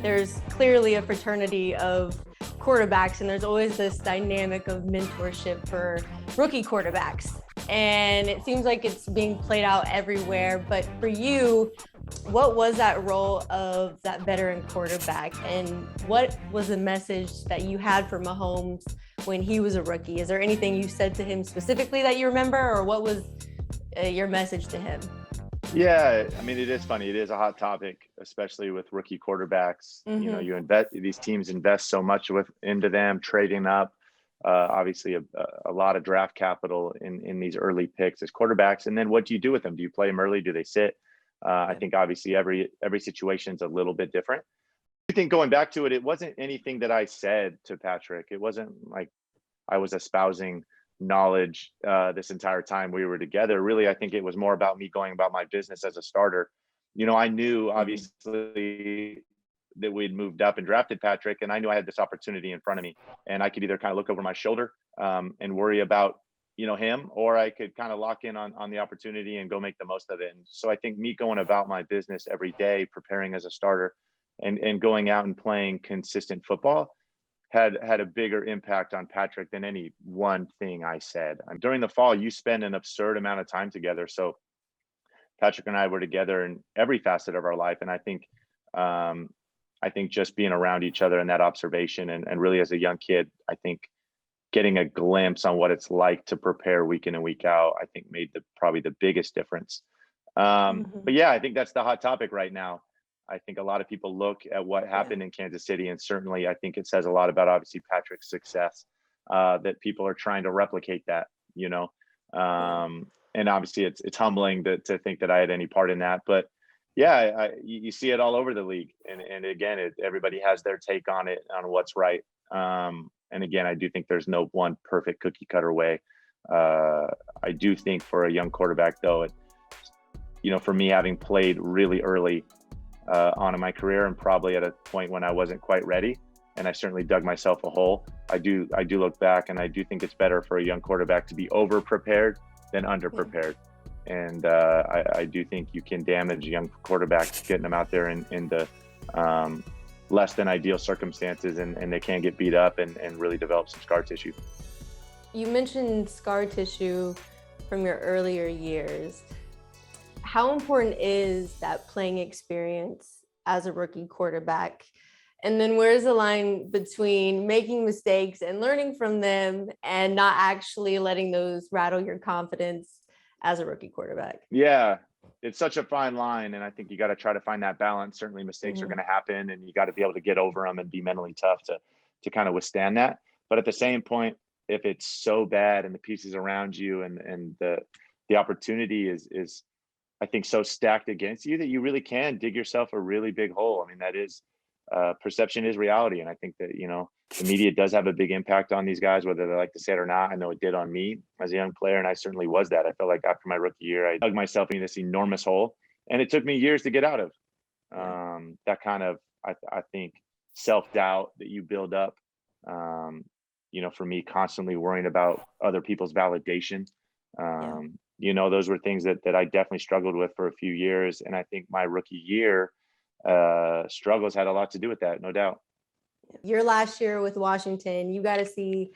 there's clearly a fraternity of quarterbacks, and there's always this dynamic of mentorship for rookie quarterbacks. And it seems like it's being played out everywhere. But for you, what was that role of that veteran quarterback, and what was the message that you had for Mahomes when he was a rookie? Is there anything you said to him specifically that you remember, or what was your message to him? Yeah, I mean, it is funny. It is a hot topic, especially with rookie quarterbacks. Mm-hmm. You know, these teams invest so much into them, trading up. Obviously, a lot of draft capital in these early picks as quarterbacks. And then what do you do with them? Do you play them early? Do they sit? I think obviously every situation is a little bit different. I think going back to it, it wasn't anything that I said to Patrick. It wasn't like I was espousing knowledge this entire time we were together. Really, I think it was more about me going about my business as a starter. You know, I knew obviously that we'd moved up and drafted Patrick, and I knew I had this opportunity in front of me, and I could either kind of look over my shoulder and worry about him, or I could kind of lock in on the opportunity and go make the most of it. And so I think me going about my business every day, preparing as a starter, and going out and playing consistent football had a bigger impact on Patrick than any one thing I said. During the fall, you spend an absurd amount of time together. So Patrick and I were together in every facet of our life. And I think just being around each other and that observation, and really as a young kid, I think getting a glimpse on what it's like to prepare week in and week out, I think made probably the biggest difference. But yeah, I think that's the hot topic right now. I think a lot of people look at what happened in Kansas City, and certainly I think it says a lot about obviously Patrick's success, that people are trying to replicate that, and obviously it's humbling to think that I had any part in that. But yeah, you see it all over the league, and again, everybody has their take on it, on what's right. And again, I do think there's no one perfect cookie cutter way. I do think for a young quarterback, though, for me, having played really early on in my career, and probably at a point when I wasn't quite ready, and I certainly dug myself a hole, I do look back, and I do think it's better for a young quarterback to be over prepared than under prepared. And I do think you can damage young quarterbacks getting them out there in the less than ideal circumstances, and they can get beat up and really develop some scar tissue. You mentioned scar tissue from your earlier years. How important is that playing experience as a rookie quarterback? And then where's the line between making mistakes and learning from them and not actually letting those rattle your confidence as a rookie quarterback? Yeah, it's such a fine line. And I think you got to try to find that balance. Certainly mistakes are going to happen, and you got to be able to get over them and be mentally tough to kind of withstand that. But at the same point, if it's so bad and the pieces around you and the opportunity is I think so stacked against you that you really can dig yourself a really big hole. I mean, that is perception is reality. And I think that, the media does have a big impact on these guys, whether they like to say it or not. I know it did on me as a young player, and I certainly was that. I felt like after my rookie year, I dug myself into this enormous hole, and it took me years to get out of. That kind of, I think, self-doubt that you build up, for me, constantly worrying about other people's validation. Those were things that I definitely struggled with for a few years. And I think my rookie year struggles had a lot to do with that, no doubt. Your last year with Washington, you got to see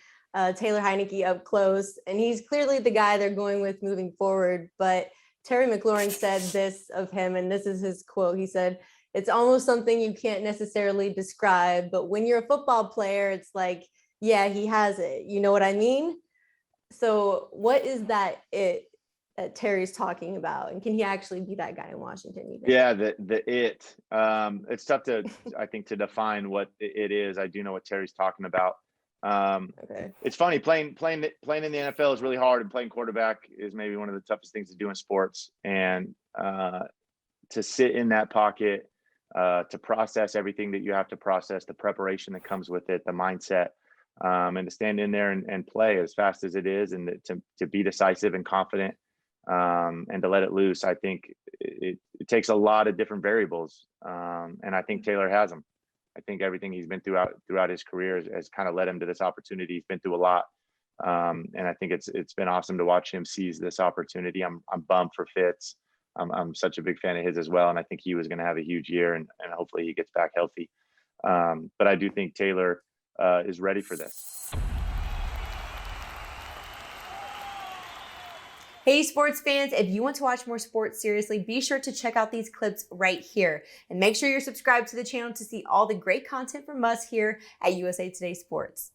Taylor Henicke up close, and he's clearly the guy they're going with moving forward. But Terry McLaurin said this of him, and this is his quote. He said, "It's almost something you can't necessarily describe, but when you're a football player, it's like, yeah, he has it. You know what I mean?" So what is that Terry's talking about, and can he actually be that guy in Washington? Even? Yeah, it's tough I think to define what it is. I do know what Terry's talking about. It's funny, playing in the NFL is really hard, and playing quarterback is maybe one of the toughest things to do in sports. And to sit in that pocket, to process everything that you have to process, the preparation that comes with it, the mindset, and to stand in there and play as fast as it is, and to be decisive and confident, and to let it loose. I think it takes a lot of different variables, and I think Taylor has them. I think everything he's been throughout his career has kind of led him to this opportunity. He's been through a lot, and I think it's been awesome to watch him seize this opportunity. I'm bummed for Fitz. I'm such a big fan of his as well, and I think he was going to have a huge year, and hopefully he gets back healthy. But I do think Taylor is ready for this. Hey, sports fans, if you want to watch more sports seriously, be sure to check out these clips right here. And make sure you're subscribed to the channel to see all the great content from us here at USA Today Sports.